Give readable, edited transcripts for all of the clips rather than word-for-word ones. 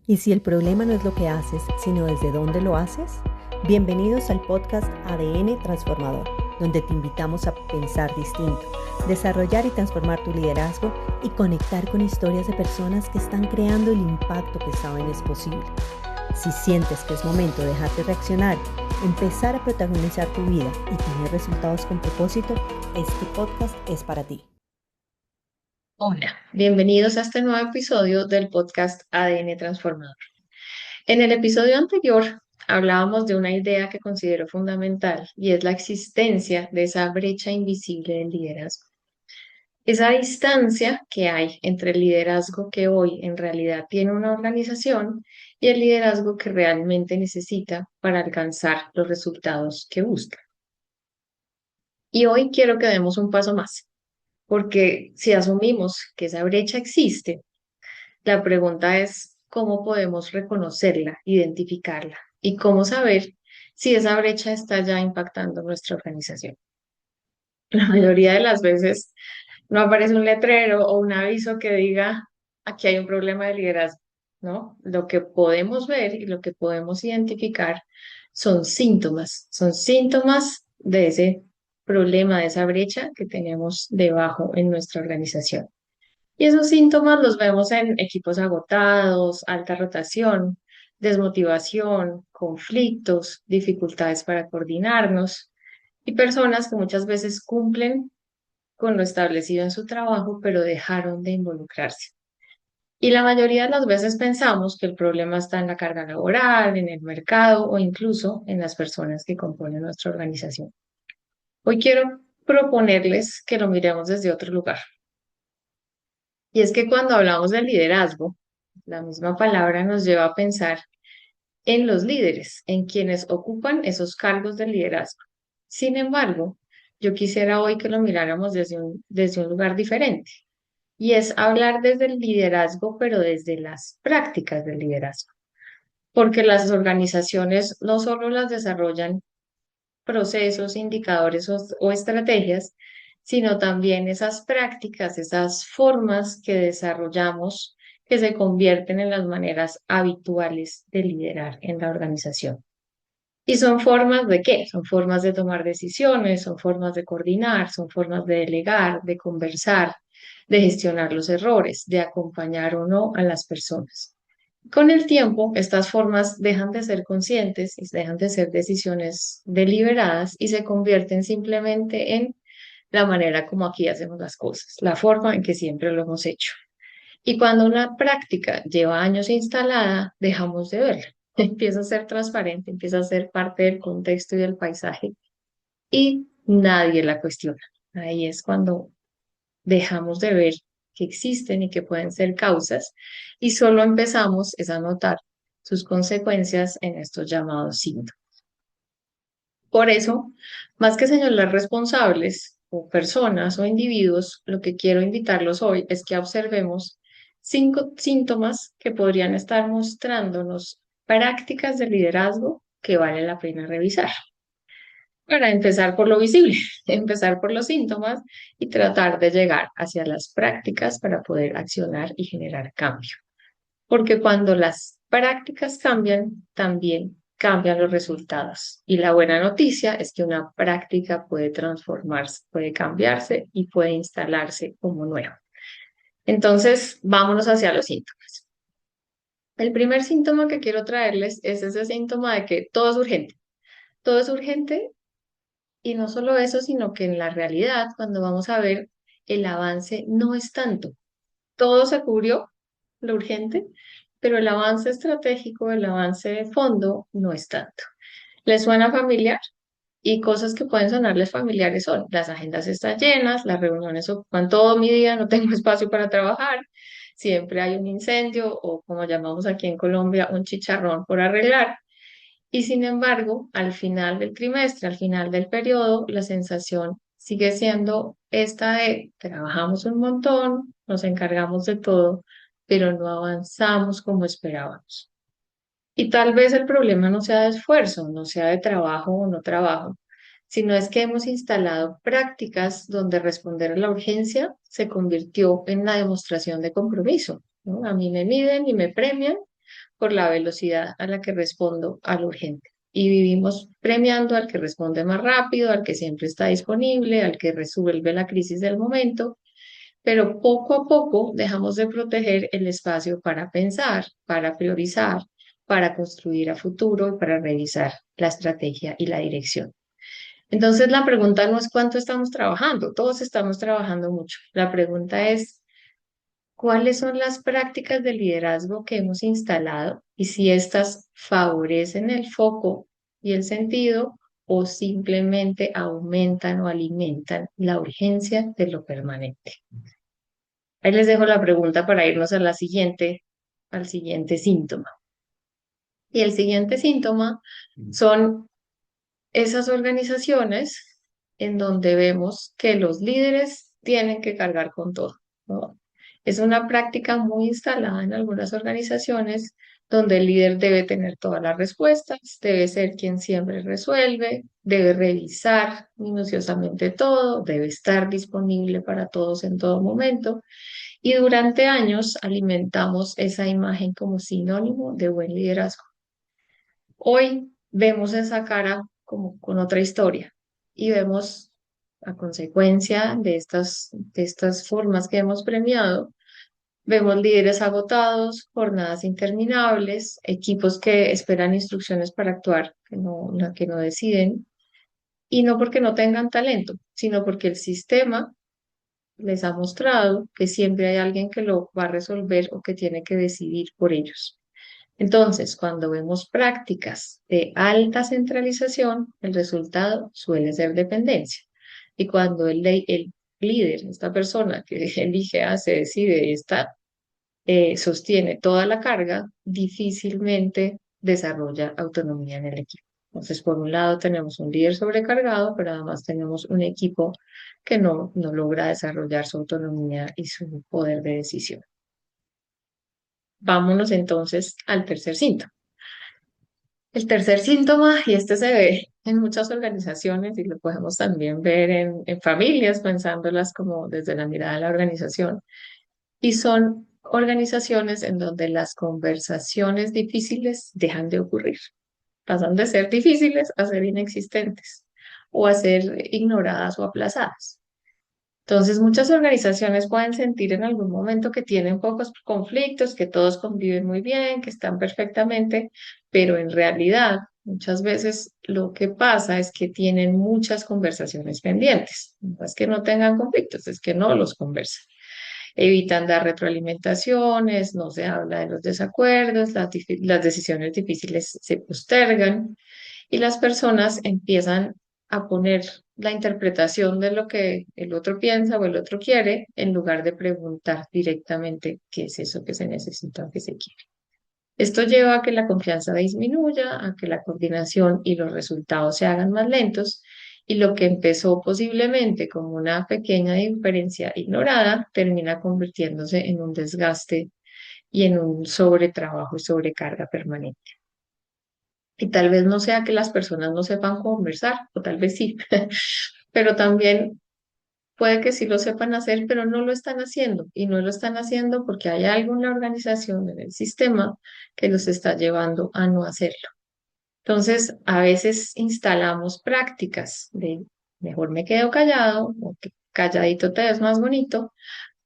Y si el problema no es lo que haces, sino desde dónde lo haces, bienvenidos al podcast ADN Transformador, donde te invitamos a pensar distinto, desarrollar y transformar tu liderazgo y conectar con historias de personas que están creando el impacto que saben es posible. Si sientes que es momento de dejar de reaccionar, empezar a protagonizar tu vida y tener resultados con propósito, este podcast es para ti. Hola, bienvenidos a este nuevo episodio del podcast ADN Transformador. En el episodio anterior hablábamos de una idea que considero fundamental y es la existencia de esa brecha invisible del liderazgo. Esa distancia que hay entre el liderazgo que hoy en realidad tiene una organización y el liderazgo que realmente necesita para alcanzar los resultados que busca. Y hoy quiero que demos un paso más, porque si asumimos que esa brecha existe, la pregunta es cómo podemos reconocerla, identificarla y cómo saber si esa brecha está ya impactando nuestra organización. La mayoría de las veces no aparece un letrero o un aviso que diga aquí hay un problema de liderazgo, ¿no? Lo que podemos ver y lo que podemos identificar son síntomas de ese problema, de esa brecha que tenemos debajo en nuestra organización. Y esos síntomas los vemos en equipos agotados, alta rotación, desmotivación, conflictos, dificultades para coordinarnos y personas que muchas veces cumplen con lo establecido en su trabajo, pero dejaron de involucrarse. Y la mayoría de las veces pensamos que el problema está en la carga laboral, en el mercado o incluso en las personas que componen nuestra organización. Hoy quiero proponerles que lo miremos desde otro lugar. Y es que cuando hablamos de liderazgo, la misma palabra nos lleva a pensar en los líderes, en quienes ocupan esos cargos de liderazgo. Sin embargo, yo quisiera hoy que lo miráramos desde un lugar diferente, y es hablar desde el liderazgo, pero desde las prácticas del liderazgo, porque las organizaciones no solo las desarrollan procesos, indicadores o estrategias, sino también esas prácticas, esas formas que desarrollamos que se convierten en las maneras habituales de liderar en la organización. ¿Y son formas de qué? Son formas de tomar decisiones, son formas de coordinar, son formas de delegar, de conversar, de gestionar los errores, de acompañar o no a las personas. Con el tiempo, estas formas dejan de ser conscientes y dejan de ser decisiones deliberadas y se convierten simplemente en la manera como aquí hacemos las cosas, la forma en que siempre lo hemos hecho. Y cuando una práctica lleva años instalada, dejamos de verla. Empieza a ser transparente, empieza a ser parte del contexto y del paisaje y nadie la cuestiona. Ahí es cuando dejamos de ver que existen y que pueden ser causas y solo empezamos es a notar sus consecuencias en estos llamados síntomas. Por eso, más que señalar responsables o personas o individuos, lo que quiero invitarlos hoy es que observemos 5 síntomas que podrían estar mostrándonos prácticas de liderazgo que vale la pena revisar. Para empezar por lo visible, empezar por los síntomas y tratar de llegar hacia las prácticas para poder accionar y generar cambio. Porque cuando las prácticas cambian, también cambian los resultados. Y la buena noticia es que una práctica puede transformarse, puede cambiarse y puede instalarse como nueva. Entonces, vámonos hacia los síntomas. El primer síntoma que quiero traerles es ese síntoma de que todo es urgente. Todo es urgente y no solo eso, sino que en la realidad, cuando vamos a ver, el avance no es tanto. Todo se cubrió, lo urgente, pero el avance estratégico, el avance de fondo no es tanto. ¿Les suena familiar? Y cosas que pueden sonarles familiares son, las agendas están llenas, las reuniones ocupan todo mi día, no tengo espacio para trabajar, siempre hay un incendio o como llamamos aquí en Colombia, un chicharrón por arreglar. Y sin embargo, al final del trimestre, al final del periodo, la sensación sigue siendo esta de trabajamos un montón, nos encargamos de todo, pero no avanzamos como esperábamos. Y tal vez el problema no sea de esfuerzo, no sea de trabajo o no trabajo, sino es que hemos instalado prácticas donde responder a la urgencia se convirtió en la demostración de compromiso, ¿no? A mí me miden y me premian por la velocidad a la que respondo a lo urgente. Y vivimos premiando al que responde más rápido, al que siempre está disponible, al que resuelve la crisis del momento, pero poco a poco dejamos de proteger el espacio para pensar, para priorizar, para construir a futuro y para revisar la estrategia y la dirección. Entonces, la pregunta no es cuánto estamos trabajando, todos estamos trabajando mucho. La pregunta es, ¿cuáles son las prácticas de liderazgo que hemos instalado y si éstas favorecen el foco y el sentido o simplemente aumentan o alimentan la urgencia de lo permanente? Ahí les dejo la pregunta para irnos a al siguiente síntoma. Y el siguiente síntoma son esas organizaciones en donde vemos que los líderes tienen que cargar con todo, ¿no? Es una práctica muy instalada en algunas organizaciones donde el líder debe tener todas las respuestas, debe ser quien siempre resuelve, debe revisar minuciosamente todo, debe estar disponible para todos en todo momento. Y durante años alimentamos esa imagen como sinónimo de buen liderazgo. Hoy vemos esa cara como con otra historia y vemos a consecuencia de estas formas que hemos premiado, vemos líderes agotados, jornadas interminables, equipos que esperan instrucciones para actuar, que no deciden, y no porque no tengan talento, sino porque el sistema les ha mostrado que siempre hay alguien que lo va a resolver o que tiene que decidir por ellos. Entonces, cuando vemos prácticas de alta centralización, el resultado suele ser dependencia. Y cuando el líder, esta persona que elige, hace, decide y está, sostiene toda la carga, difícilmente desarrolla autonomía en el equipo. Entonces, por un lado tenemos un líder sobrecargado, pero además tenemos un equipo que no logra desarrollar su autonomía y su poder de decisión. Vámonos entonces al tercer síntoma. El tercer síntoma, y este se ve en muchas organizaciones y lo podemos también ver en familias, pensándolas como desde la mirada de la organización, y son organizaciones en donde las conversaciones difíciles dejan de ocurrir, pasan de ser difíciles a ser inexistentes o a ser ignoradas o aplazadas. Entonces, muchas organizaciones pueden sentir en algún momento que tienen pocos conflictos, que todos conviven muy bien, que están perfectamente, pero en realidad muchas veces lo que pasa es que tienen muchas conversaciones pendientes. No es que no tengan conflictos, es que no los conversan. Evitan dar retroalimentaciones, no se habla de los desacuerdos, las decisiones difíciles se postergan y las personas empiezan a poner la interpretación de lo que el otro piensa o el otro quiere en lugar de preguntar directamente qué es eso que se necesita o que se quiere. Esto lleva a que la confianza disminuya, a que la coordinación y los resultados se hagan más lentos y lo que empezó posiblemente como una pequeña diferencia ignorada termina convirtiéndose en un desgaste y en un sobretrabajo y sobrecarga permanente. Y tal vez no sea que las personas no sepan conversar, o tal vez sí, pero también puede que sí lo sepan hacer, pero no lo están haciendo. Y no lo están haciendo porque hay algo en la organización, en el sistema, que los está llevando a no hacerlo. Entonces, a veces instalamos prácticas de mejor me quedo callado o que calladito te ves más bonito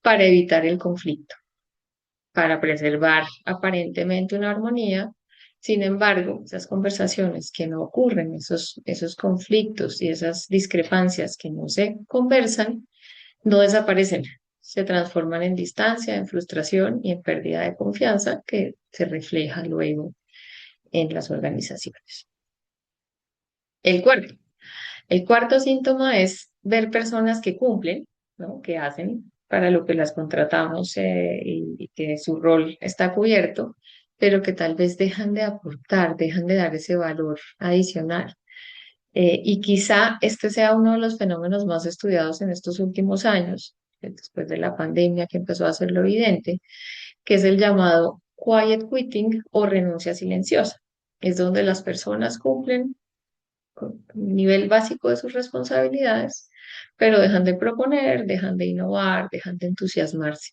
para evitar el conflicto, para preservar aparentemente una armonía. Sin embargo, esas conversaciones que no ocurren, esos conflictos y esas discrepancias que no se conversan, no desaparecen, se transforman en distancia, en frustración y en pérdida de confianza que se refleja luego en las organizaciones. El cuarto. El cuarto síntoma es ver personas que cumplen, ¿no? Que hacen para lo que las contratamos y que su rol está cubierto, pero que tal vez dejan de aportar, dejan de dar ese valor adicional. Y quizá este sea uno de los fenómenos más estudiados en estos últimos años, después de la pandemia que empezó a hacerlo evidente, que es el llamado quiet quitting o renuncia silenciosa. Es donde las personas cumplen con un nivel básico de sus responsabilidades, pero dejan de proponer, dejan de innovar, dejan de entusiasmarse.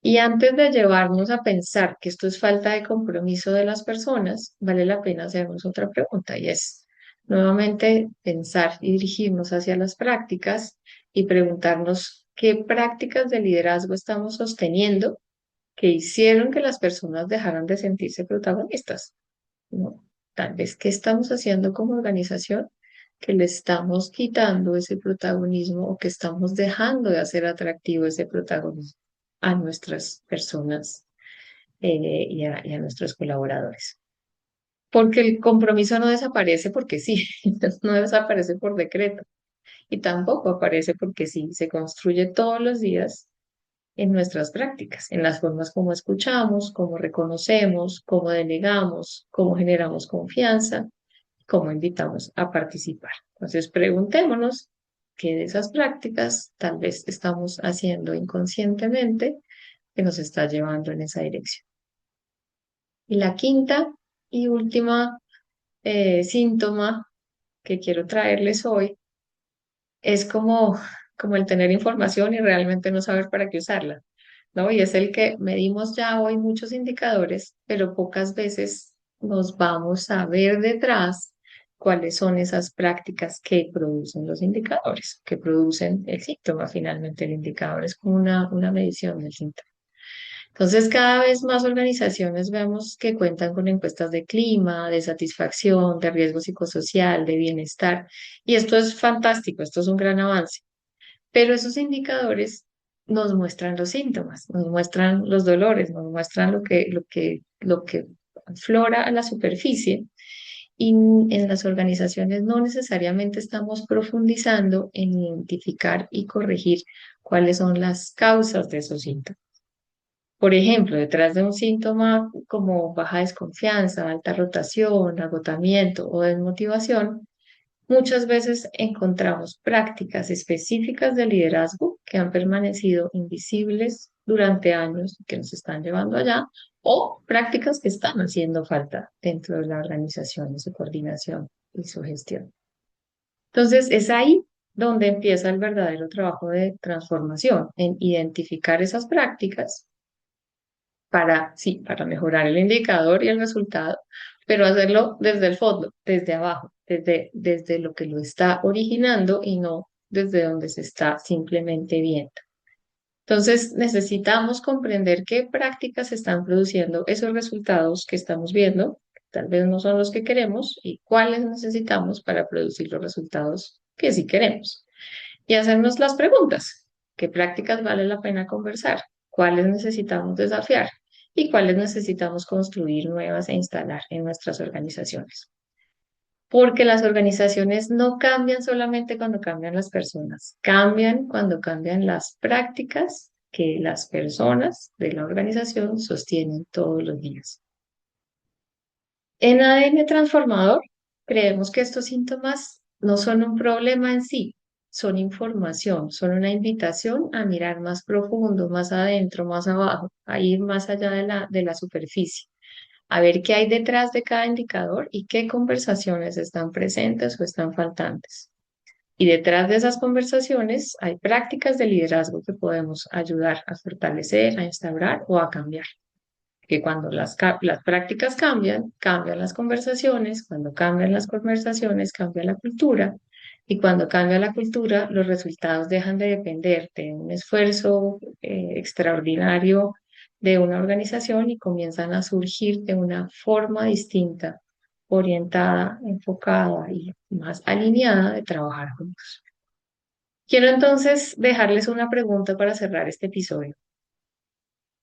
Y antes de llevarnos a pensar que esto es falta de compromiso de las personas, vale la pena hacernos otra pregunta y es nuevamente pensar y dirigirnos hacia las prácticas y preguntarnos qué prácticas de liderazgo estamos sosteniendo que hicieron que las personas dejaran de sentirse protagonistas, ¿no? Tal vez qué estamos haciendo como organización que le estamos quitando ese protagonismo o que estamos dejando de hacer atractivo ese protagonismo a nuestras personas y a nuestros colaboradores. Porque el compromiso no desaparece porque sí, no desaparece por decreto y tampoco aparece porque sí, se construye todos los días en nuestras prácticas, en las formas como escuchamos, cómo reconocemos, cómo delegamos, cómo generamos confianza, cómo invitamos a participar. Entonces, preguntémonos qué de esas prácticas tal vez estamos haciendo inconscientemente que nos está llevando en esa dirección. Y la quinta y última síntoma que quiero traerles hoy es como el tener información y realmente no saber para qué usarla, ¿no? Y es el que medimos ya hoy muchos indicadores, pero pocas veces nos vamos a ver detrás cuáles son esas prácticas que producen los indicadores, que producen el síntoma. Finalmente, el indicador es como una medición del síntoma. Entonces, cada vez más organizaciones vemos que cuentan con encuestas de clima, de satisfacción, de riesgo psicosocial, de bienestar. Y esto es fantástico, esto es un gran avance. Pero esos indicadores nos muestran los síntomas, nos muestran los dolores, nos muestran lo que aflora a la superficie. Y en las organizaciones no necesariamente estamos profundizando en identificar y corregir cuáles son las causas de esos síntomas. Por ejemplo, detrás de un síntoma como baja desconfianza, alta rotación, agotamiento o desmotivación, muchas veces encontramos prácticas específicas de liderazgo que han permanecido invisibles durante años y que nos están llevando allá, o prácticas que están haciendo falta dentro de la organización y su coordinación y su gestión. Entonces, es ahí donde empieza el verdadero trabajo de transformación, en identificar esas prácticas para, sí, para mejorar el indicador y el resultado, pero hacerlo desde el fondo, desde abajo, desde lo que lo está originando y no desde donde se está simplemente viendo. Entonces, necesitamos comprender qué prácticas están produciendo esos resultados que estamos viendo, que tal vez no son los que queremos, y cuáles necesitamos para producir los resultados que sí queremos. Y hacernos las preguntas: ¿qué prácticas vale la pena conversar? ¿Cuáles necesitamos desafiar? ¿Y cuáles necesitamos construir nuevas e instalar en nuestras organizaciones? Porque las organizaciones no cambian solamente cuando cambian las personas, cambian cuando cambian las prácticas que las personas de la organización sostienen todos los días. En ADN Transformador, creemos que estos síntomas no son un problema en sí, son información, son una invitación a mirar más profundo, más adentro, más abajo, a ir más allá de la superficie, a ver qué hay detrás de cada indicador y qué conversaciones están presentes o están faltantes. Y detrás de esas conversaciones hay prácticas de liderazgo que podemos ayudar a fortalecer, a instaurar o a cambiar, que cuando las prácticas cambian, cambian las conversaciones, cuando cambian las conversaciones, cambia la cultura, y cuando cambia la cultura, los resultados dejan de depender de un esfuerzo extraordinario de una organización y comienzan a surgir de una forma distinta, orientada, enfocada y más alineada de trabajar juntos. Quiero entonces dejarles una pregunta para cerrar este episodio,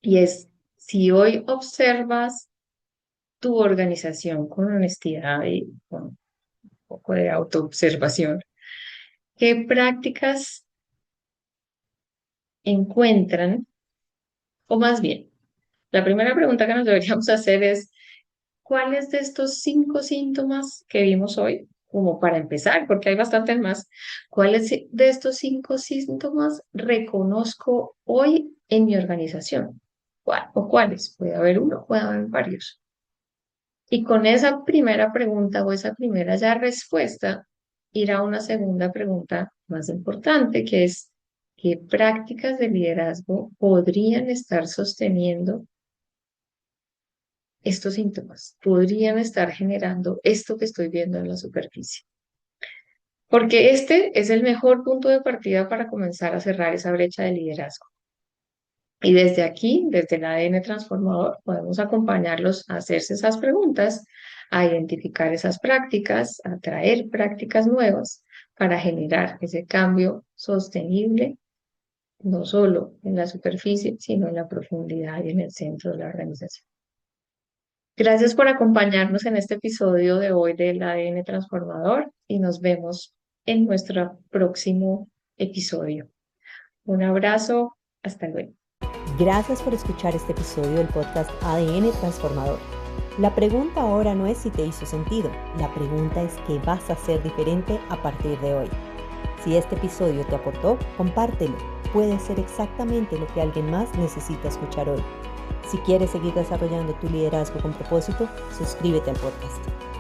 y es: si hoy observas tu organización con honestidad y con un poco de autoobservación, ¿qué prácticas encuentran? O más bien, la primera pregunta que nos deberíamos hacer es: ¿cuáles de estos 5 síntomas que vimos hoy, como para empezar, porque hay bastantes más, cuáles de estos 5 síntomas reconozco hoy en mi organización? ¿Cuál, o cuáles? Puede haber uno, puede haber varios. Y con esa primera pregunta o esa primera ya respuesta, ir a una segunda pregunta más importante, que es: qué prácticas de liderazgo podrían estar sosteniendo estos síntomas, podrían estar generando esto que estoy viendo en la superficie. Porque este es el mejor punto de partida para comenzar a cerrar esa brecha de liderazgo. Y desde aquí, desde el ADN transformador, podemos acompañarlos a hacerse esas preguntas, a identificar esas prácticas, a traer prácticas nuevas para generar ese cambio sostenible, no solo en la superficie, sino en la profundidad y en el centro de la organización. Gracias por acompañarnos en este episodio de hoy del ADN transformador y nos vemos en nuestro próximo episodio. Un abrazo, hasta luego. Gracias por escuchar este episodio del podcast ADN Transformador. La pregunta ahora no es si te hizo sentido, la pregunta es qué vas a hacer diferente a partir de hoy. Si este episodio te aportó, compártelo. Puede ser exactamente lo que alguien más necesita escuchar hoy. Si quieres seguir desarrollando tu liderazgo con propósito, suscríbete al podcast.